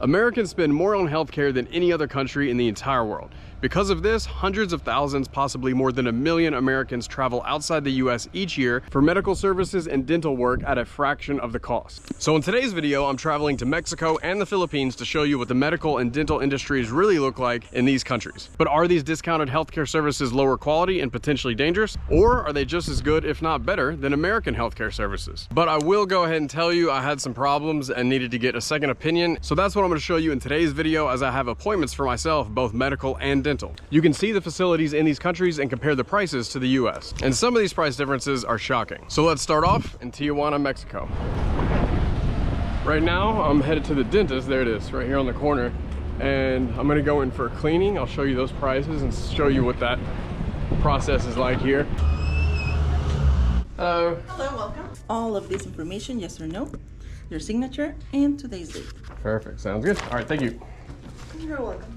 Americans spend more on healthcare than any other country in the entire world. Because of this, hundreds of thousands, possibly more than 1 million Americans travel outside the US each year for medical services and dental work at a fraction of the cost. So in today's video, I'm traveling to Mexico and the Philippines to show you what the medical and dental industries really look like in these countries. But are these discounted healthcare services lower quality and potentially dangerous? Or are they just as good, if not better, than American healthcare services? But I will go ahead and tell you I had some problems and needed to get a second opinion. So that's what I'm going to show you in today's video, as I have appointments for myself, both medical and dental. You can see the facilities in these countries and compare the prices to the US. And some of these price differences are shocking. So let's start off in Tijuana, Mexico. Right now, I'm headed to the dentist. There it is, right here on the corner. And I'm gonna go in for a cleaning. I'll show you those prices and show you what that process is like here. Hello. Hello, welcome. All of this information, yes or no, your signature, and today's date. Perfect, sounds good. All right, thank you. You're welcome.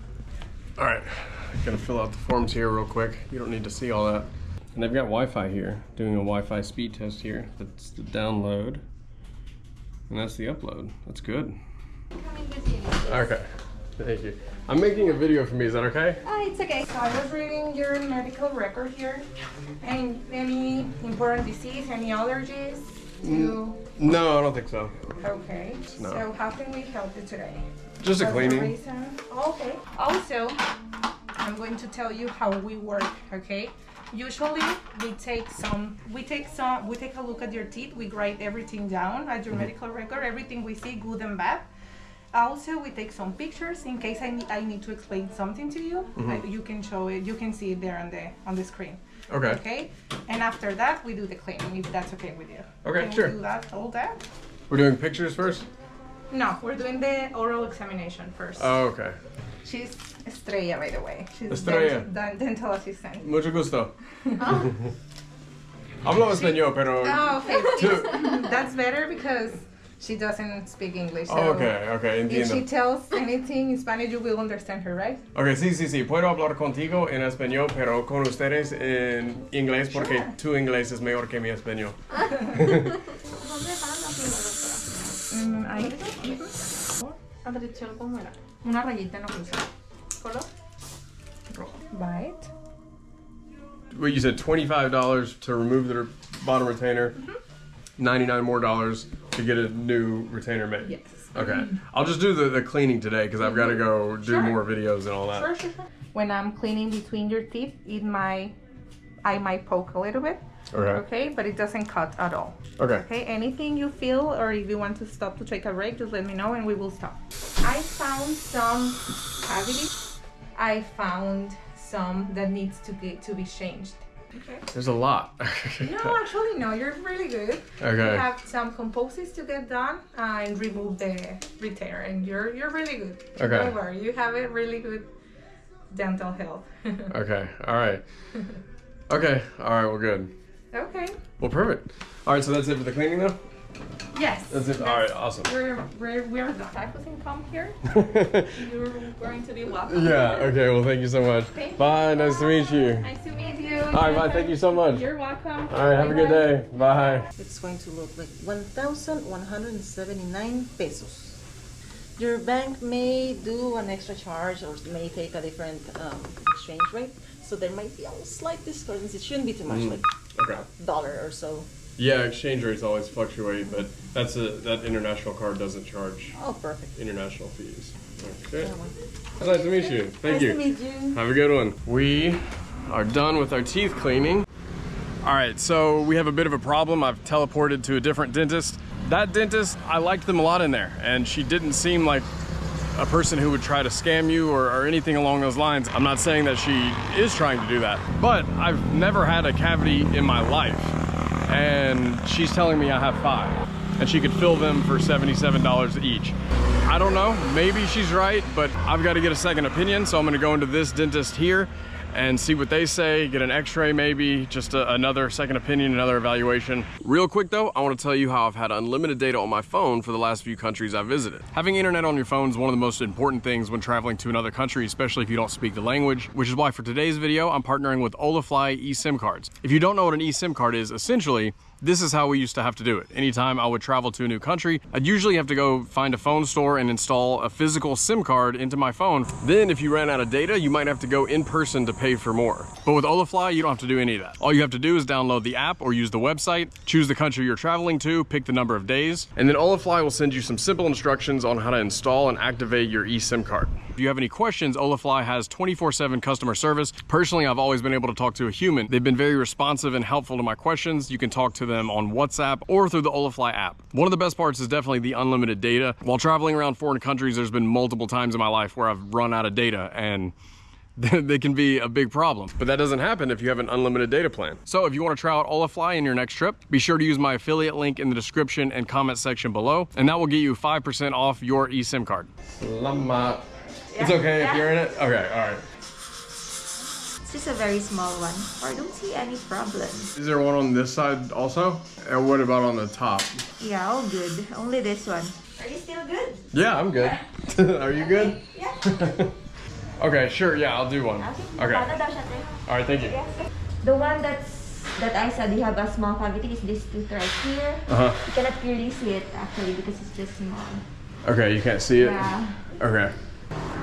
All right, gonna fill out the forms here real quick. You don't need to see all that. And they've got Wi-Fi here, doing a Wi-Fi speed test here. That's the download, and that's the upload. That's good. Okay, thank you. I'm making a video for me, is that okay? It's okay. So I was reading your medical record here. Any important disease, any allergies? No, I don't think so. Okay. No. So how can we help you today? Just a What's the cleaning. reason? Okay. Also, I'm going to tell you how we work, okay? Usually we take a look at your teeth, we write everything down at your medical record, everything we see, good and bad. Also, we take some pictures in case I need to explain something to you. You can show it, you can see it there on the screen. Okay. Okay? And after that, we do the cleaning, if that's okay with you. Okay, Can sure. we do that, all that? We're doing pictures first? No, we're doing the oral examination first. Oh, okay. She's Estrella, by the way. She's Estrella. dental assistant. Mucho gusto. Hablo español, pero... Oh, okay. That's better because she doesn't speak English. So Okay, if entiendo. she tells anything in Spanish, you will understand her, right? Okay, sí. Puedo hablar contigo en español, pero con ustedes en inglés, porque Sure. tu inglés es mejor que mi español. Ahí. Atención, ¿cómo era? Una rayita no cruza. ¿Color? Right. Well, you said $25 to remove the bottom retainer, $99 more to get a new retainer made. Yes. Okay, I'll just do the cleaning today because I've got to go do Sure. more videos and all that. Sure. When I'm cleaning between your teeth, I might poke a little bit. Okay, but it doesn't cut at all. Okay. Okay, anything you feel, or if you want to stop to take a break, just let me know and we will stop. I found some cavities. I found some that needs to be changed. Okay. There's a lot. No, actually no, you're really good. Okay. You have some composites to get done and remove the retainer, and you're really good. Okay. Don't worry, you have a really good dental health. Okay, all right. Okay, all right, we're good. Okay. Well, perfect. All right, so that's it for the cleaning though? Yes. That's it. All right, awesome. We're the type of income here. You're going to be welcome. Yeah, okay, well, thank you so much. Thank you. All nice to meet you. Nice to meet you. All right, bye, thank you so much. You're welcome. All right, have a good day. Bye. It's going to look like 1,179 pesos. Your bank may do an extra charge or may take a different exchange rate, so there might be a slight discrepancy. It shouldn't be too much, like Okay. $1 or so. Yeah, exchange rates always fluctuate, but that international card doesn't charge Oh, perfect. international fees. Okay. Nice to meet you. Thank you. Nice to meet you. Have a good one. We are done with our teeth cleaning. All right, so we have a bit of a problem. I've teleported to a different dentist. That dentist, I liked them a lot in there, and she didn't seem like a person who would try to scam you or anything along those lines. I'm not saying that she is trying to do that, but I've never had a cavity in my life, and she's telling me I have 5, and she could fill them for $77 each. I don't know, maybe she's right, but I've got to get a second opinion, so I'm gonna go into this dentist here and see what they say, get an x-ray maybe, just another second opinion, another evaluation. Real quick though, I want to tell you how I've had unlimited data on my phone for the last few countries I've visited. Having internet on your phone is one of the most important things when traveling to another country, especially if you don't speak the language, which is why for today's video, I'm partnering with Olafly eSIM cards. If you don't know what an eSIM card is, essentially, This is how we used to have to do it. Anytime I would travel to a new country, I'd usually have to go find a phone store and install a physical SIM card into my phone. Then if you ran out of data, you might have to go in person to pay for more. But with Olafly, you don't have to do any of that. All you have to do is download the app or use the website, choose the country you're traveling to, pick the number of days, and then Olafly will send you some simple instructions on how to install and activate your eSIM card. If you have any questions, Olafly has 24/7 customer service. Personally, I've always been able to talk to a human. They've been very responsive and helpful to my questions. You can talk to them on WhatsApp or through the Olafly app. One of the best parts is definitely the unlimited data. While traveling around foreign countries, there's been multiple times in my life where I've run out of data, and they can be a big problem. But that doesn't happen if you have an unlimited data plan. So if you want to try out Olafly in your next trip, be sure to use my affiliate link in the description and comment section below, and that will get you 5% off your eSIM card. Salamat. It's okay if you're in it? Okay, all right. It's just a very small one. Or I don't see any problem. Is there one on this side also? And what about on the top? Yeah, all good. Only this one. Are you still good? Yeah, I'm good. Are you good? Yeah. Okay, sure, yeah, I'll do one. Okay. Paano daw siya, te? All right, thank you. The one that I said you have a small cavity is this tooth right here. You cannot clearly see it actually because it's just small. Okay, you can't see it? Yeah. Okay.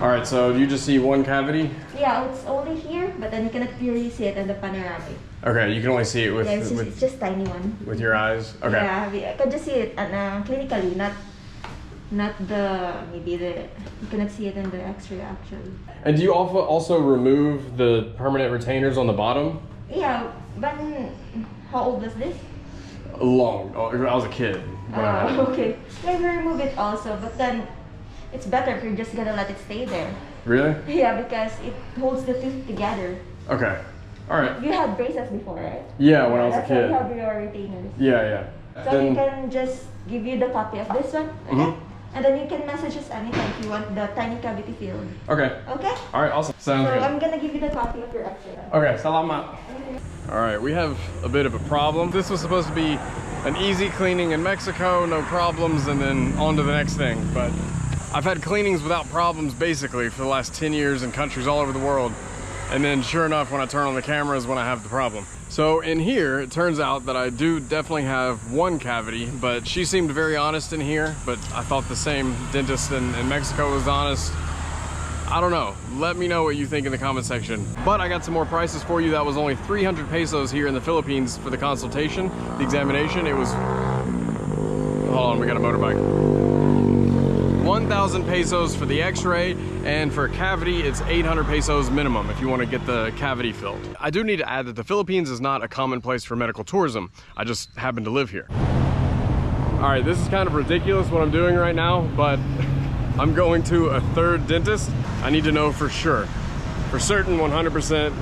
All right, so you just see one cavity? Yeah, it's only here, but then you cannot clearly see it in the panoramic. Okay, you can only see it with, Yeah, it's just tiny one. with your eyes? Okay. Yeah, I can just see it clinically, not you cannot see it in the X-ray actually. And do you also remove the permanent retainers on the bottom? Yeah, but how old was this? Long. Oh, I was a kid when I had it. Okay. Yeah, we remove it also, but then it's better if you're just gonna let it stay there. Really? Yeah, because it holds the tooth together. Okay. All right. You had braces before, right? Yeah, when I was a That's why kid. you have your retainers. Yeah, yeah. So we can just give you the copy of this one, okay? And then you can message us anytime if you want the tiny cavity filled. Okay. Okay? All right, awesome. Sounds So good. I'm gonna give you the copy of your X-ray. Okay, salamat. All right, we have a bit of a problem. This was supposed to be an easy cleaning in Mexico, no problems, and then on to the next thing. But I've had cleanings without problems basically for the last 10 years in countries all over the world. And then sure enough, when I turn on the camera is when I have the problem. So in here, it turns out that I do definitely have one cavity, but she seemed very honest in here, but I thought the same dentist in Mexico was honest. I don't know. Let me know what you think in the comment section. But I got some more prices for you. That was only 300 pesos here in the Philippines for the consultation, the examination. It was, hold on, we got a motorbike. 1,000 pesos for the x-ray, and for a cavity, it's 800 pesos minimum if you want to get the cavity filled. I do need to add that the Philippines is not a common place for medical tourism. I just happen to live here. All right, this is kind of ridiculous what I'm doing right now, but I'm going to a third dentist. I need to know for sure, for certain 100%,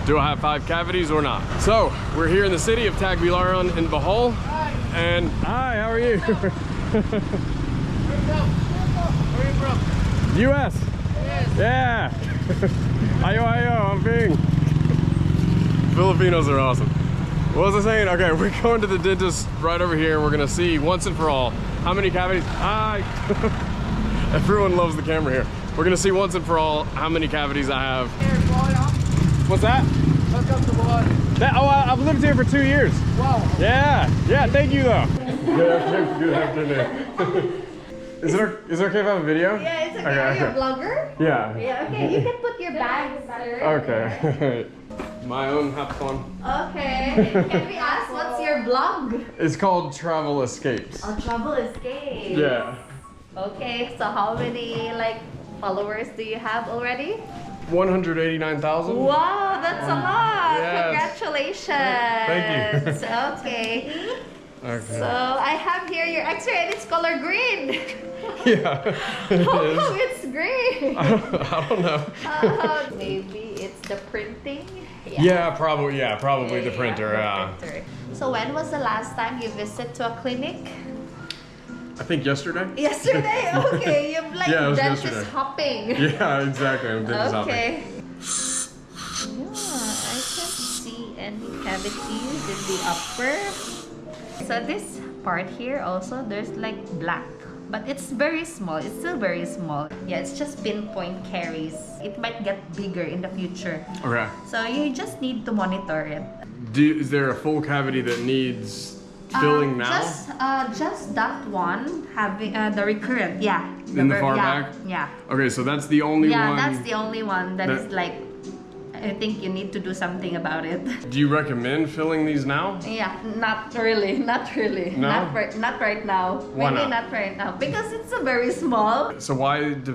do I have 5 cavities or not? So we're here in the city of Tagbilaran in Bohol. And hi, how are you? Where are you from? US. Yes. Yeah. Ayo, ayo, I'm being. Filipinos are awesome. What was I saying? Okay, we're going to the dentist right over here. We're gonna see once and for all how many cavities. Hi. Everyone loves the camera here. We're gonna see once and for all how many cavities I have. What's that? Welcome to Bohol. I've lived here for 2 years. Wow. Yeah. Thank you though. Good afternoon. Is it okay if I have a video? Yeah, it's okay. Are you a vlogger? Yeah. Yeah, okay. You can put your bag, sir. Okay. My own hapon. Okay. Can we ask what's your vlog? It's called Travel Escapes. Oh, Travel Escape. Yeah. Okay, so how many followers do you have already? 189,000. Wow, that's a lot. Yes. Congratulations. Thank you. Okay. Okay. So I have here your X-ray and it's color green. Yeah. It How is. come it's green? I don't know. Maybe it's the printing. Yeah, probably the printer. The printer. So when was the last time you visited to a clinic? I think yesterday. Yesterday? Okay, you're like Yeah, it was dentist yesterday. hopping. Yeah, exactly. I'm dentist hopping. Okay. Yeah, I can't see any cavities in the upper. So this part here also, there's like black, but it's very small. It's still very small. Yeah, it's just pinpoint caries. It might get bigger in the future. Okay. So you just need to monitor it. Is there a full cavity that needs filling now? Just that one having the recurrent, yeah. In the far back? Yeah. Okay, so that's the only one. Yeah, that's the only one that is like, I think you need to do something about it. Do you recommend filling these now? Yeah, not really. No? Not right now. Why Maybe not? not right now because it's a very small. So why do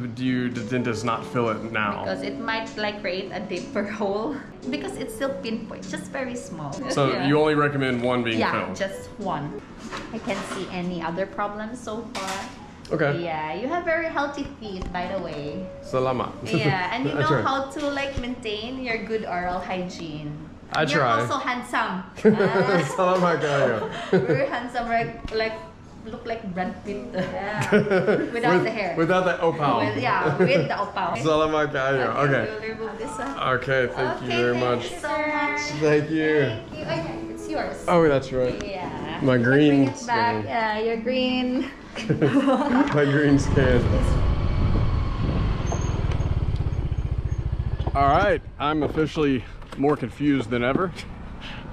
the dentist not fill it now? Because it might like create a deeper hole. Because it's still pinpoint, just very small. So Yeah. you only recommend one being Yeah, filled? just one. I can't see any other problems so far. Okay. Yeah, you have very healthy teeth, by the way. Salamat. Yeah, and you I know try. how to like maintain your good oral hygiene. I You're try. also handsome. Salamat kayo. Very handsome, like look like Brad Pitt. Without the hair. Without the opal. With the opal. Salamat kayo. Okay. We'll remove this one. Okay, thank you very much. Thank you so much. Thank you. Thank you. Okay, it's yours. Oh, that's right. Yeah. My You can green bring it back. skin. Yeah, your green. My green skin. All right, I'm officially more confused than ever.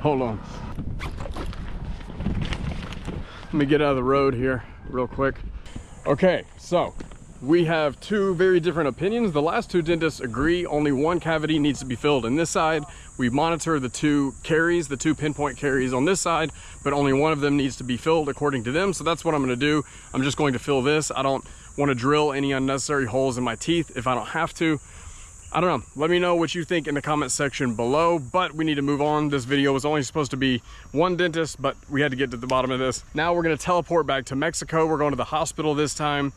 Hold on. Let me get out of the road here real quick. Okay, so we have two very different opinions. The last two dentists agree only one cavity needs to be filled in this side. We monitor the two caries, the two pinpoint caries on this side, but only one of them needs to be filled according to them. So that's what I'm gonna do. I'm just going to fill this. I don't wanna drill any unnecessary holes in my teeth if I don't have to. I don't know. Let me know what you think in the comment section below, but we need to move on. This video was only supposed to be one dentist, but we had to get to the bottom of this. Now we're gonna teleport back to Mexico. We're going to the hospital this time.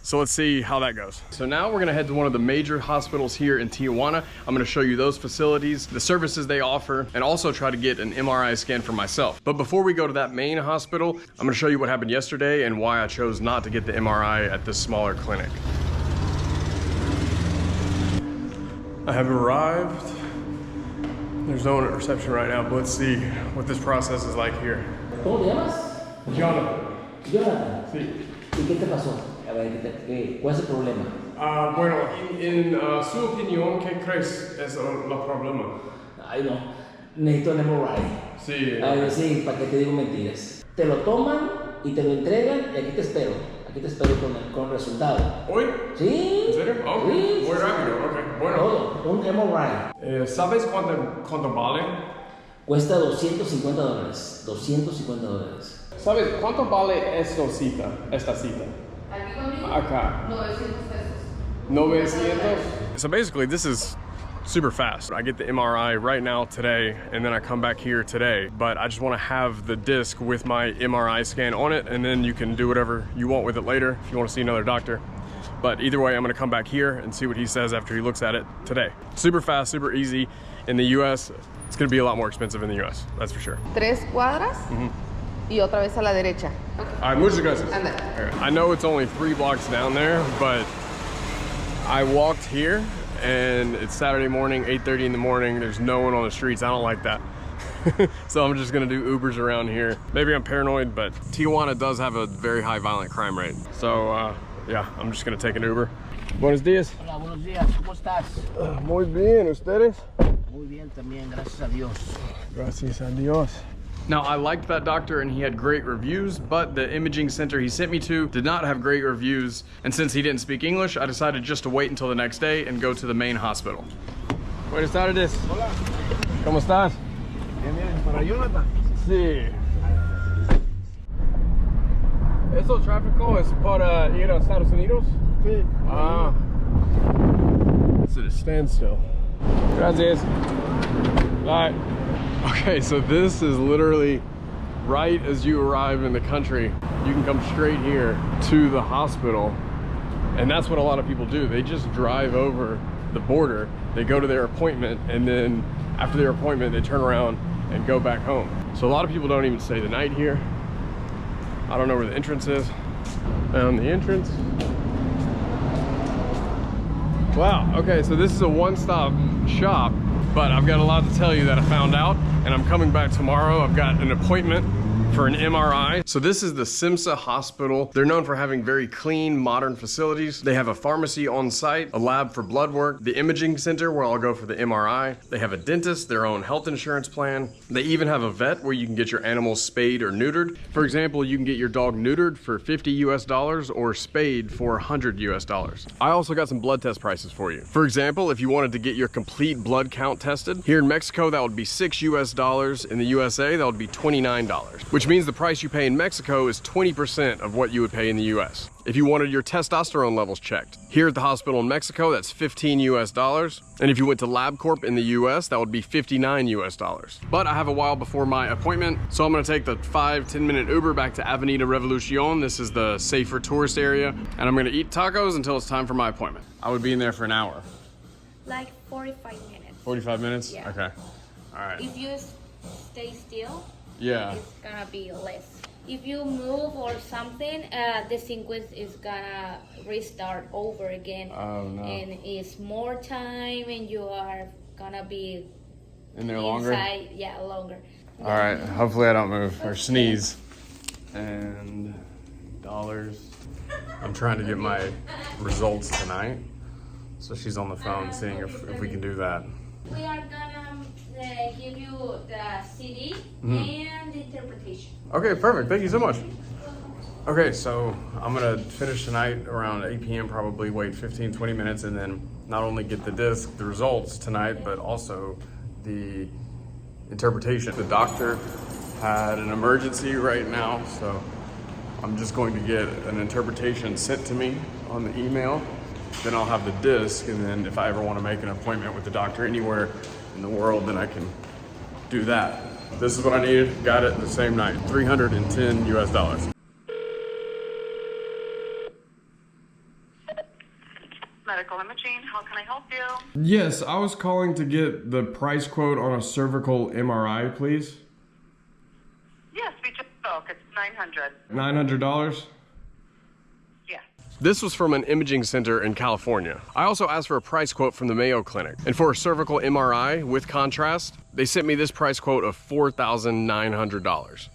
So let's see how that goes. So now we're gonna head to one of the major hospitals here in Tijuana. I'm gonna show you those facilities, the services they offer, and also try to get an MRI scan for myself. But before we go to that main hospital, I'm gonna show you what happened yesterday and why I chose not to get the MRI at this smaller clinic. I have arrived. There's no one at reception right now, but let's see what this process is like here. ¿Cómo te llamas? Jonathan. Jonathan. Sí. ¿Y qué te pasó? A ver, ¿cuál es el problema? Bueno, en su opinión, ¿qué crees es el problema? Ay, no. Necesito un MRI. Sí. Ay, sí, para que te digo mentiras. Te lo toman y te lo entregan y aquí te espero. Aquí te espero con el resultado. ¿Hoy? ¿Sí? ¿En serio? Ok, Sí, muy sí. rápido, ok. Bueno. Todo, un MRI. ¿Sabes cuánto vale? Cuesta $250. $250. ¿Sabes cuánto vale esta cita? Acá. 900. So basically this is super fast. I get the MRI right now today and then I come back here today, but I just want to have the disc with my MRI scan on it and then you can do whatever you want with it later if you want to see another doctor. But either way, I'm going to come back here and see what he says after he looks at it today. Super fast, super easy. In the US, it's going to be a lot more expensive in the US, that's for sure. 3 cuadras y otra vez a la derecha. All right, muchas gracias. Anda. I know it's only 3 blocks down there, but I walked here and it's Saturday morning, 8:30 in the morning. There's no one on the streets. I don't like that. So I'm just gonna do Ubers around here. Maybe I'm paranoid, but Tijuana does have a very high violent crime rate. So yeah, I'm just gonna take an Uber. Buenos días. Hola, buenos días. ¿Cómo estás? Muy bien, ¿ustedes? Muy bien también, gracias a Dios. Gracias a Dios. Now, I liked that doctor and he had great reviews, but the imaging center he sent me to did not have great reviews. And since he didn't speak English, I decided just to wait until the next day and go to the main hospital. Buenas tardes. Hola. ¿Cómo estás? Bien, bien. Para Jonathan. Sí. ¿Eso tráfico es para ir a Estados Unidos? Sí. Ah. It's at a standstill. Gracias. Bye. Okay, so this is literally right as you arrive in the country. You can come straight here to the hospital. And that's what a lot of people do. They just drive over the border. They go to their appointment, and then after their appointment, they turn around and go back home. So a lot of people don't even stay the night here. I don't know where the entrance is. Found the entrance. Wow, okay, so this is a one-stop shop, but I've got a lot to tell you that I found out, and I'm coming back tomorrow. I've got an appointment for an MRI. So this is the SIMSA Hospital. They're known for having very clean, modern facilities. They have a pharmacy on site, a lab for blood work, the imaging center where I'll go for the MRI. They have a dentist, their own health insurance plan. They even have a vet where you can get your animals spayed or neutered. For example, you can get your dog neutered for $50 US or spayed for $100 US. I also got some blood test prices for you. For example, if you wanted to get your complete blood count tested, here in Mexico, that would be $6 US. In the USA, that would be $29, which means the price you pay in Mexico is 20% of what you would pay in the US. If you wanted your testosterone levels checked, here at the hospital in Mexico, that's $15 US. And if you went to LabCorp in the US, that would be $59 US. But I have a while before my appointment, so I'm gonna take the 5-10 minute Uber back to Avenida Revolucion. This is the safer tourist area. And I'm gonna eat tacos until it's time for my appointment. I would be in there for an hour. Like 45 minutes. 45 minutes? Yeah. Okay. All right. If you stay still, Yeah. it's gonna be less. If you move or something, the sequence is gonna restart over again. Oh, no. And it's more time, and you are gonna be In there longer? inside, yeah, longer. All right, hopefully I don't move or sneeze. And dollars. I'm trying to get my results tonight. So she's on the phone seeing if we can do that. We are gonna give you the CD and the interpretation. Okay, perfect. Thank you so much. Okay, so I'm gonna finish tonight around 8 p.m. probably, wait 15-20 minutes, and then not only get the disc, the results tonight, but also the interpretation. The doctor had an emergency right now, so I'm just going to get an interpretation sent to me on the email. Then I'll have the disc, and then if I ever want to make an appointment with the doctor anywhere in the world, then I can do that. This is what I needed, got it the same night, $310 US. Medical imaging, how can I help you? Yes, I was calling to get the price quote on a cervical MRI, please. Yes, we just spoke. It's $900. $900? Yes. This was from an imaging center in California. I also asked for a price quote from the Mayo Clinic. And for a cervical MRI with contrast, they sent me this price quote of $4,900.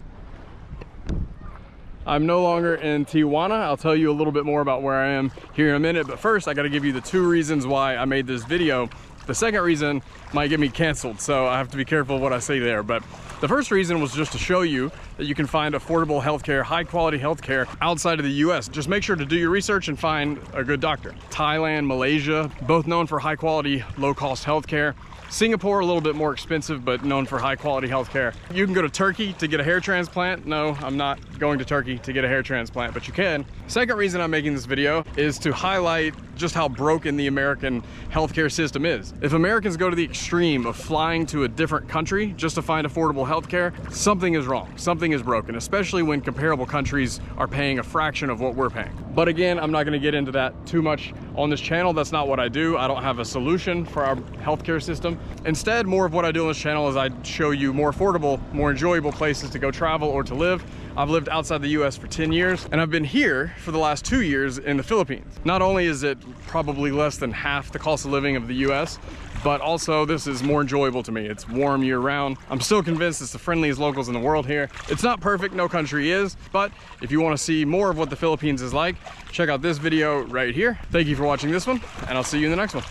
I'm no longer in Tijuana. I'll tell you a little bit more about where I am here in a minute, but first I gotta give you the 2 reasons why I made this video. The second reason might get me canceled, so I have to be careful of what I say there. But the first reason was just to show you that you can find affordable healthcare, high quality healthcare outside of the US. Just make sure to do your research and find a good doctor. Thailand, Malaysia, both known for high quality, low cost healthcare. Singapore, a little bit more expensive, but known for high quality healthcare. You can go to Turkey to get a hair transplant. No, I'm not going to Turkey to get a hair transplant, but you can. Second reason I'm making this video is to highlight just how broken the American healthcare system is. If Americans go to the extreme of flying to a different country just to find affordable healthcare, something is wrong, something is broken, especially when comparable countries are paying a fraction of what we're paying. But again, I'm not gonna get into that too much on this channel. That's not what I do. I don't have a solution for our healthcare system. Instead, more of what I do on this channel is I show you more affordable, more enjoyable places to go travel or to live. I've lived outside the US for 10 years, and I've been here for the last 2 years in the Philippines. Not only is it probably less than half the cost of living of the US, but also this is more enjoyable to me. It's warm year round. I'm still convinced it's the friendliest locals in the world here. It's not perfect, no country is, but if you want to see more of what the Philippines is like, check out this video right here. Thank you for watching this one, and I'll see you in the next one.